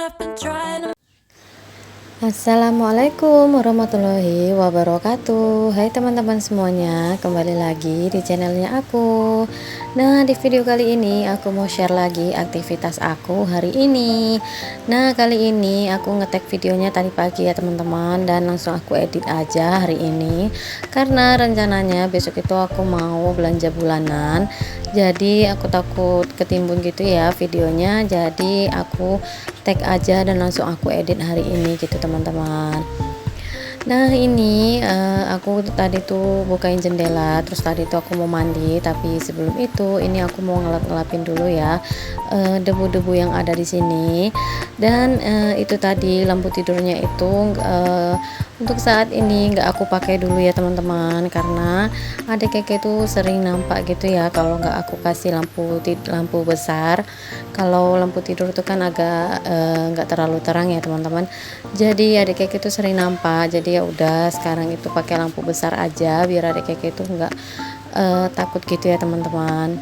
I've been trying to. Assalamualaikum warahmatullahi wabarakatuh. Hai teman-teman semuanya, kembali lagi di channelnya aku. Nah, di video kali ini aku mau share lagi aktivitas aku hari ini. Nah, kali ini aku ngetek videonya tadi pagi ya teman-teman, dan langsung aku edit aja hari ini karena rencananya besok itu aku mau belanja bulanan. Jadi aku takut ketimbun gitu ya videonya, jadi aku tag aja dan langsung aku edit hari ini gitu teman-teman. Nah ini aku tadi tuh bukain jendela, terus tadi tuh aku mau mandi, tapi sebelum itu ini aku mau ngelap-ngelapin dulu ya debu-debu yang ada di sini. Dan itu tadi lampu tidurnya itu untuk saat ini nggak aku pakai dulu ya teman-teman, karena adik keke tuh sering nampak gitu ya kalau nggak aku kasih lampu besar. Kalau lampu tidur itu kan agak nggak terlalu terang ya teman-teman, jadi adik keke itu sering nampak. Jadi ya udah sekarang itu pakai lampu besar aja biar adik keke itu nggak takut gitu ya teman-teman.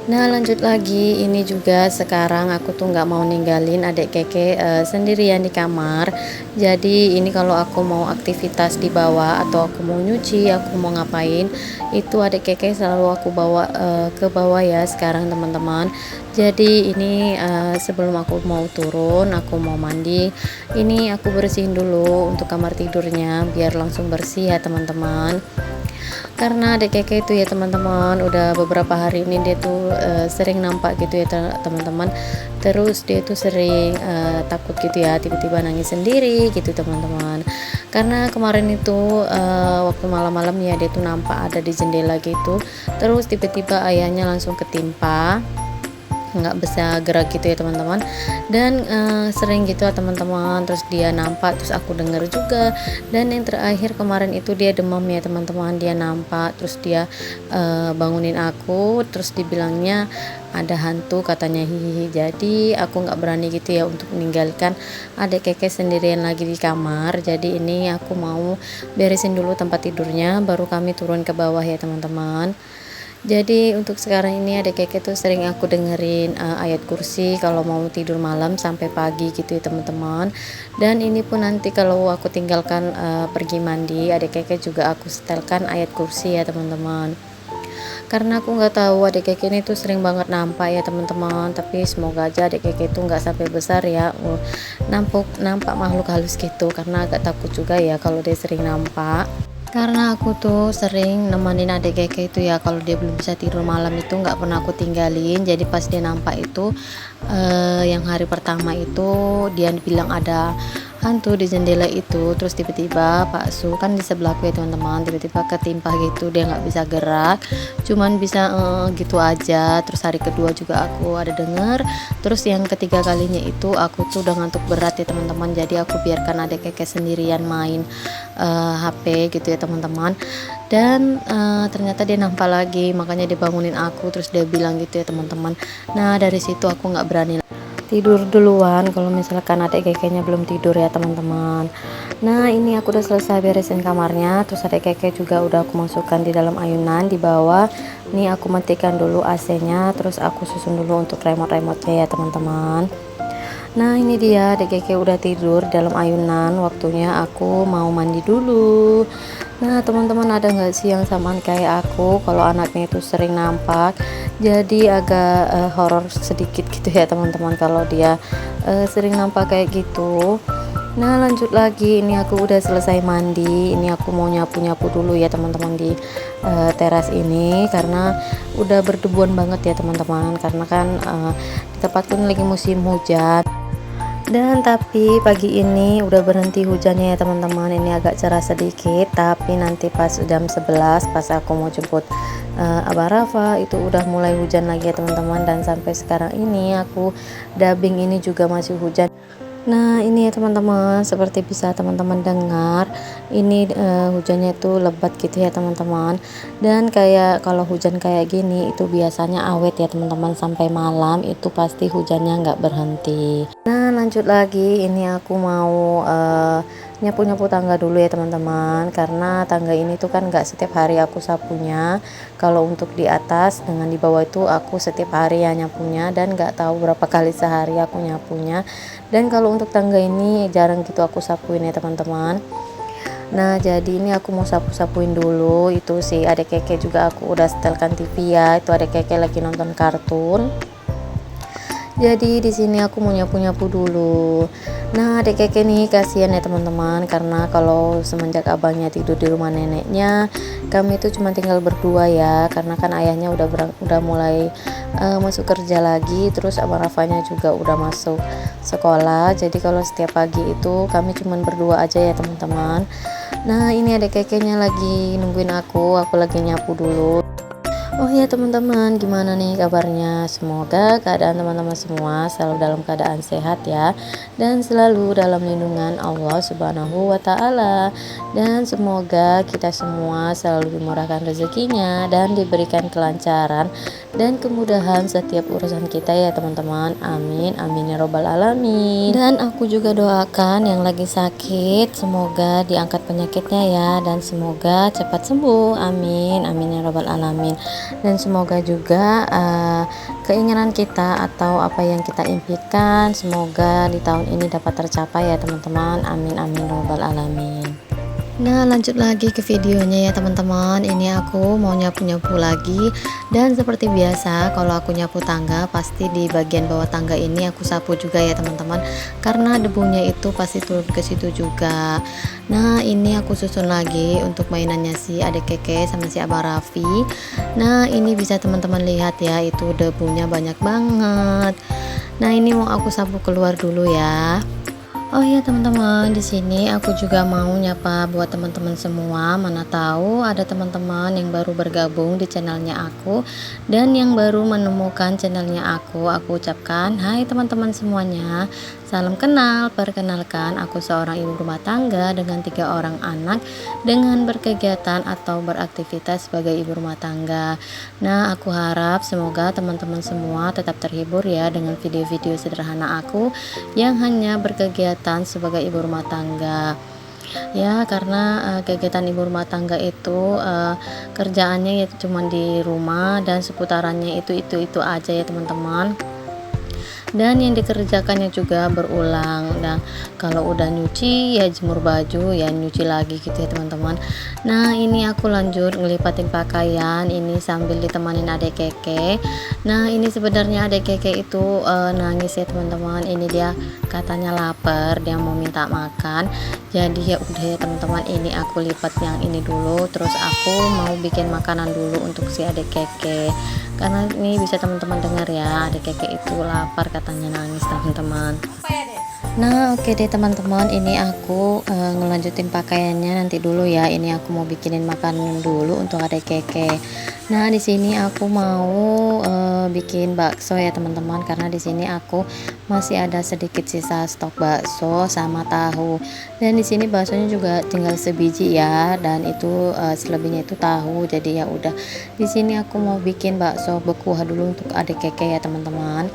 Nah lanjut lagi, ini juga sekarang aku tuh nggak mau ninggalin adik keke sendirian di kamar. Jadi ini kalau aku mau aktivitas di bawah atau aku mau nyuci, aku mau ngapain, itu adik keke selalu aku bawa ke bawah ya sekarang teman-teman. Jadi ini sebelum aku mau turun, aku mau mandi, ini aku bersihin dulu untuk kamar tidurnya biar langsung bersih ya teman-teman. Karena adik keke itu ya teman-teman udah beberapa hari ini dia tuh sering nampak gitu ya teman-teman. Terus dia tuh sering takut gitu ya, tiba-tiba nangis sendiri gitu teman-teman. Karena kemarin itu waktu malam-malam ya dia tuh nampak ada di jendela gitu, terus tiba-tiba ayahnya langsung ketimpa, nggak bisa gerak gitu ya teman-teman. Dan sering gitu ya teman-teman, terus dia nampak, terus aku denger juga. Dan yang terakhir kemarin itu dia demam ya teman-teman, dia nampak, terus dia bangunin aku, terus dibilangnya ada hantu katanya, hihihi. Jadi aku nggak berani gitu ya untuk meninggalkan adik keke sendirian lagi di kamar. Jadi ini aku mau beresin dulu tempat tidurnya, baru kami turun ke bawah ya teman-teman. Jadi untuk sekarang ini adik keke tuh sering aku dengerin ayat kursi kalau mau tidur malam sampai pagi gitu ya teman-teman. Dan ini pun nanti kalau aku tinggalkan pergi mandi, adik keke juga aku setelkan ayat kursi ya teman-teman. Karena aku nggak tahu adik keke ini tuh sering banget nampak ya teman-teman, tapi semoga aja adik keke itu nggak sampai besar ya nampak makhluk halus gitu, karena agak takut juga ya kalau dia sering nampak. Karena aku tuh sering nemenin adik keke itu ya, kalau dia belum bisa tidur malam itu nggak pernah aku tinggalin. Jadi pas dia nampak itu yang hari pertama itu dia bilang ada hantu di jendela itu, terus tiba-tiba Pak Su kan di sebelahku ya teman-teman, tiba-tiba ketimpa gitu, dia nggak bisa gerak, cuman bisa gitu aja. Terus hari kedua juga aku ada denger, terus yang ketiga kalinya itu aku tuh udah ngantuk berat ya teman-teman, jadi aku biarkan adik keke sendirian main HP gitu ya teman-teman. Dan ternyata dia nampak lagi, makanya dia bangunin aku, terus dia bilang gitu ya teman-teman. Nah dari situ aku nggak berani tidur duluan kalau misalkan adik kekenya belum tidur ya teman-teman. Nah ini aku udah selesai beresin kamarnya, terus adik keke juga udah aku masukkan di dalam ayunan di bawah. Nih aku matikan dulu AC-nya, terus aku susun dulu untuk remote-remotenya ya teman-teman. Nah ini dia adik keke udah tidur dalam ayunan, waktunya aku mau mandi dulu. Nah teman-teman, ada nggak sih yang samaan kayak aku kalau anaknya itu sering nampak, jadi agak horor sedikit gitu ya teman-teman kalau dia sering nampak kayak gitu. Nah lanjut lagi, ini aku udah selesai mandi, ini aku mau nyapu-nyapu dulu ya teman-teman di teras ini, karena udah berdebuan banget ya teman-teman, karena kan di tempatku ini lagi musim hujan. Dan tapi pagi ini udah berhenti hujannya ya teman-teman, ini agak cerah sedikit, tapi nanti pas jam 11 pas aku mau jemput Abah Rafa itu udah mulai hujan lagi ya teman-teman. Dan sampai sekarang ini aku dubbing ini juga masih hujan. Nah ini ya teman-teman, seperti bisa teman-teman dengar, ini hujannya itu lebat gitu ya teman-teman. Dan kayak kalau hujan kayak gini itu biasanya awet ya teman-teman, sampai malam itu pasti hujannya nggak berhenti. Nah lanjut lagi, ini aku mau nyapu-nyapu tangga dulu ya teman-teman, karena tangga ini tuh kan nggak setiap hari aku sapunya. Kalau untuk di atas dengan di bawah itu aku setiap hari ya nyapunya, dan nggak tahu berapa kali sehari aku nyapunya. Dan kalau untuk tangga ini jarang gitu aku sapuin ya teman-teman. Nah jadi ini aku mau sapu-sapuin dulu. Itu sih adek keke juga aku udah setelkan TV ya, itu adek keke lagi nonton kartun. Jadi di sini aku mau nyapu-nyapu dulu. Nah adek keke nih kasihan ya teman-teman, karena kalau semenjak abangnya tidur di rumah neneknya, kami itu cuma tinggal berdua ya, karena kan ayahnya udah mulai masuk kerja lagi, terus abang Rafanya juga udah masuk sekolah. Jadi kalau setiap pagi itu kami cuma berdua aja ya teman-teman. Nah ini adek kekenya lagi nungguin aku lagi nyapu dulu. Oh ya teman-teman, gimana nih kabarnya? Semoga keadaan teman-teman semua selalu dalam keadaan sehat ya, dan selalu dalam lindungan Allah Subhanahu wa Ta'ala. Dan semoga kita semua selalu dimurahkan rezekinya dan diberikan kelancaran dan kemudahan setiap urusan kita ya teman-teman. Amin amin ya robbal alamin. Dan aku juga doakan yang lagi sakit semoga diangkat penyakitnya ya, dan semoga cepat sembuh. Amin amin ya robbal alamin. Dan semoga juga keinginan kita atau apa yang kita impikan semoga di tahun ini dapat tercapai ya teman-teman. Amin amin robbal alamin. Nah lanjut lagi ke videonya ya teman-teman. Ini aku mau nyapu-nyapu lagi, dan seperti biasa kalau aku nyapu tangga pasti di bagian bawah tangga ini aku sapu juga ya teman-teman, karena debunya itu pasti turun ke situ juga. Nah ini aku susun lagi untuk mainannya si adek keke sama si abang Raffi. Nah ini bisa teman-teman lihat ya, itu debunya banyak banget. Nah ini mau aku sapu keluar dulu ya. Oh iya teman-teman, di sini aku juga mau nyapa buat teman-teman semua. Mana tahu ada teman-teman yang baru bergabung di channelnya aku dan yang baru menemukan channelnya aku. Aku ucapkan hai teman-teman semuanya. Salam kenal, perkenalkan aku seorang ibu rumah tangga dengan 3 orang anak dengan berkegiatan atau beraktivitas sebagai ibu rumah tangga. Nah aku harap semoga teman-teman semua tetap terhibur ya dengan video-video sederhana aku yang hanya berkegiatan sebagai ibu rumah tangga ya, karena kegiatan ibu rumah tangga itu kerjaannya ya cuma di rumah dan seputarannya itu aja ya teman-teman, dan yang dikerjakannya juga berulang. Nah kalau udah nyuci ya jemur baju ya nyuci lagi gitu ya teman-teman. Nah ini aku lanjut ngelipatin pakaian ini sambil ditemani adek keke. Nah ini sebenarnya adek keke itu nangis ya teman-teman. Ini dia katanya lapar, dia mau minta makan. Jadi ya udah ya teman-teman, ini aku lipat yang ini dulu, terus aku mau bikin makanan dulu untuk si adek keke, karena ini bisa teman-teman dengar ya, adek keke itu lapar katanya, nangis teman-teman. Nah oke deh teman-teman, ini aku ngelanjutin pakaiannya nanti dulu ya. Ini aku mau bikinin makanan dulu untuk adek keke. Nah di sini aku mau bikin bakso ya teman-teman, karena di sini aku masih ada sedikit sisa stok bakso sama tahu. Dan di sini baksonya juga tinggal sebiji ya, dan itu selebihnya itu tahu. Jadi ya udah, di sini aku mau bikin bakso bekuah dulu untuk adek keke ya teman-teman.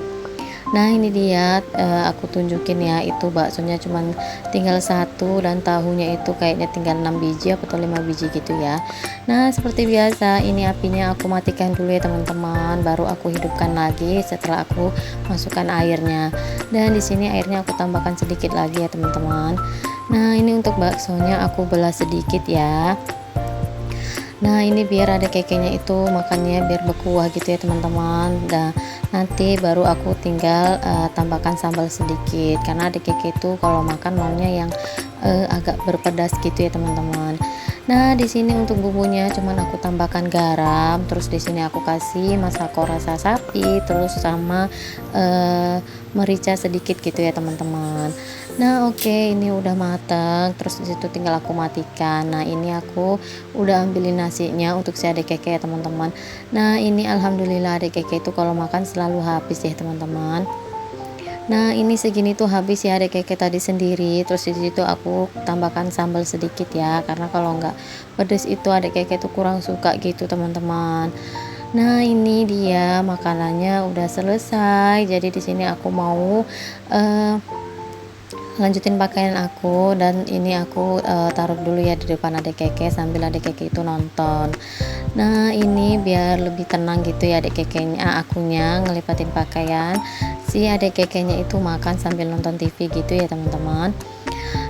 Nah ini dia, aku tunjukin ya, itu baksonya cuman tinggal 1 dan tahunya itu kayaknya tinggal 6 biji atau 5 biji gitu ya. Nah seperti biasa ini apinya aku matikan dulu ya teman-teman, baru aku hidupkan lagi setelah aku masukkan airnya. Dan di sini airnya aku tambahkan sedikit lagi ya teman-teman. Nah ini untuk baksonya aku belah sedikit ya. Nah ini biar ada kekenya itu makannya biar berkuah gitu ya teman-teman. Nah nanti baru aku tinggal tambahkan sambal sedikit, karena ada keke itu kalau makan maunya yang agak berpedas gitu ya teman-teman. Nah di sini untuk bumbunya cuman aku tambahkan garam, terus di sini aku kasih masako rasa sapi, terus sama merica sedikit gitu ya teman-teman. Nah oke, ini udah matang, terus disitu tinggal aku matikan. Nah ini aku udah ambilin nasinya untuk si adek keke ya teman-teman. Nah ini alhamdulillah adek keke itu kalau makan selalu habis ya teman-teman. Nah ini segini tuh habis ya adek keke tadi sendiri. Terus di situ aku tambahkan sambal sedikit ya, karena kalau nggak pedes itu adek keke tuh kurang suka gitu teman-teman. Nah ini dia makanannya udah selesai. Jadi di sini aku mau lanjutin pakaian aku, dan ini aku taruh dulu ya di depan adik keke sambil adik keke itu nonton. Nah ini biar lebih tenang gitu ya adik kekenya, akunya ngelipatin pakaian, si adik kekenya itu makan sambil nonton TV gitu ya teman-teman.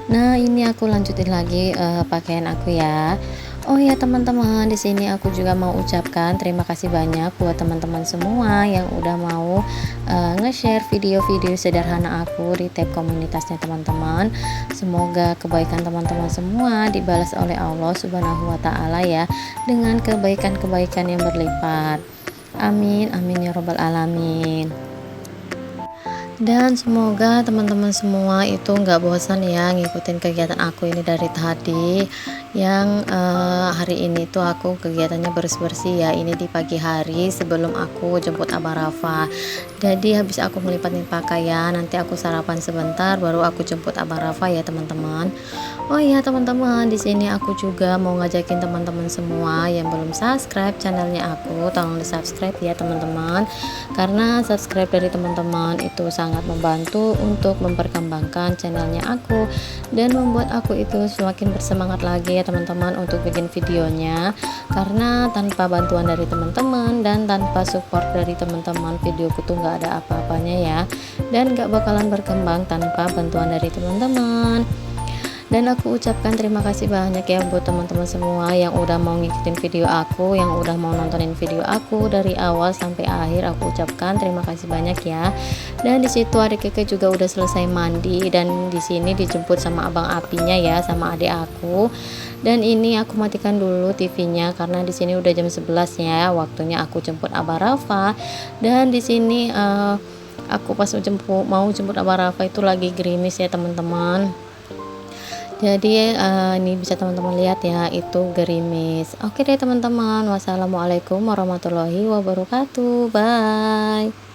Nah ini aku lanjutin lagi pakaian aku ya. Oh ya teman-teman, di sini aku juga mau ucapkan terima kasih banyak buat teman-teman semua yang udah mau nge-share video-video sederhana aku di tab komunitasnya teman-teman. Semoga kebaikan teman-teman semua dibalas oleh Allah Subhanahu wa taala ya, dengan kebaikan-kebaikan yang berlipat. Amin amin ya robbal alamin. Dan semoga teman-teman semua itu nggak bosan ya ngikutin kegiatan aku ini dari tadi. Yang hari ini tuh aku kegiatannya bersih-bersih ya, ini di pagi hari sebelum aku jemput Abah Rafa. Jadi habis aku ngelipatin pakaian, nanti aku sarapan sebentar baru aku jemput Abah Rafa ya teman-teman. Oh iya teman-teman, di sini aku juga mau ngajakin teman-teman semua yang belum subscribe channelnya aku, tolong di subscribe ya teman-teman, karena subscribe dari teman-teman itu sangat membantu untuk memperkembangkan channelnya aku dan membuat aku itu semakin bersemangat lagi ya teman-teman untuk bikin videonya. Karena tanpa bantuan dari teman-teman dan tanpa support dari teman-teman, videoku tuh nggak ada apa-apanya ya, dan nggak bakalan berkembang tanpa bantuan dari teman-teman. Dan aku ucapkan terima kasih banyak ya buat teman-teman semua yang udah mau ngikutin video aku, yang udah mau nontonin video aku dari awal sampai akhir. Aku ucapkan terima kasih banyak ya. Dan di situ adik Keke juga udah selesai mandi, dan di sini dijemput sama abang apinya ya, sama adik aku. Dan ini aku matikan dulu TV-nya karena di sini udah jam 11 ya, waktunya aku jemput Abah Rafa. Dan di sini aku pas mau jemput Abah Rafa itu lagi gerimis ya teman-teman. Jadi ini bisa teman-teman lihat ya, itu gerimis. Oke deh teman-teman, wassalamualaikum warahmatullahi wabarakatuh, bye.